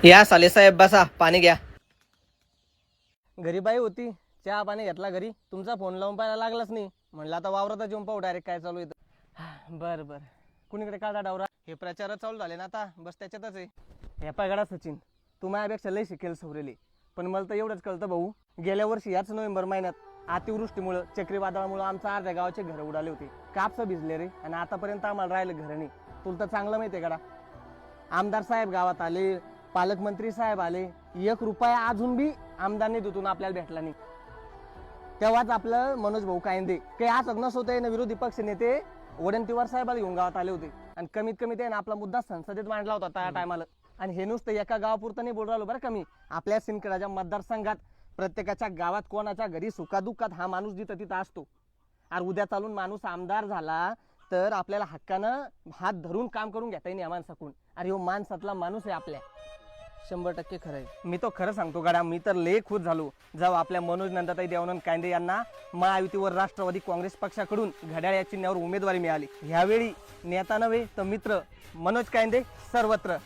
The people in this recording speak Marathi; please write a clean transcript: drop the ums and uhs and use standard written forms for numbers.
या साले साहेब बसा, पाणी घ्या. घरी बाई होती, चहा पाणी घेतला घरी. तुमचा फोन लावून पाहायला लागलाच नाही. म्हणलं आता वावरातच येऊन पाहू डायरेक्ट काय चालू आहे. बर बर, कुणीकडे काढा डावरा. हे प्रचार चालू झाले ना आता, बस त्याच्यातच आहे. हे पायगडा सचिन, तू माझ्यापेक्षा लय शिकेल सवरेली. पण मला तर एवढंच कळतं भाऊ, गेल्या वर्षी याच नोव्हेंबर महिन्यात अतिवृष्टीमुळे, चक्रीवादळामुळे आमच्या अर्ध्या गावाचे घर उडाले होते. कापसं भिजले रे, आणि आतापर्यंत आम्हाला राहिलं घर नाही. तुला तर चांगलं माहितीये का? आमदार साहेब गावात आले, पालकमंत्री साहेब आले, 1 रुपया अजून बी आमदार निधीतून आपल्याला भेटला नाही. तेव्हाच आपलं मनोज भाऊ कायंदे काही आज नस होते ना, विरोधी पक्ष नेते वडंतीवार साहेबाला घेऊन गावात आले होते. आणि कमीत कमी ते आपला मुद्दा संसदेत मांडला होता त्या टायमाला. आणि हे नुसतं एका गावापुरतं नाही बोल राहिलो बरं का मी. आपल्या सिंदखेडच्या मतदारसंघात प्रत्येकाच्या गावात कोणाच्या घरी सुखादुःखात हा माणूस जिथं तिथं असतो. आणि उद्या चालून माणूस आमदार झाला तर आपल्याला हक्कानं हात धरून काम करून घेता येईल या माणसाकडून. अरे हो माणसातला माणूस आहे आपल्या. 100% खरं आहे. मी तो खरं सांगतो गड्या, मी तर लय खुश झालो जेव्हा आपल्या मनोज नंदाताई देवानंद कायंदे यांना महायुतीवर राष्ट्रवादी काँग्रेस पक्षाकडून घड्याळ या चिन्हावर उमेदवारी मिळाली. ह्यावेळी नेता नव्हे तर मित्र मनोज कायंदे सर्वत्र.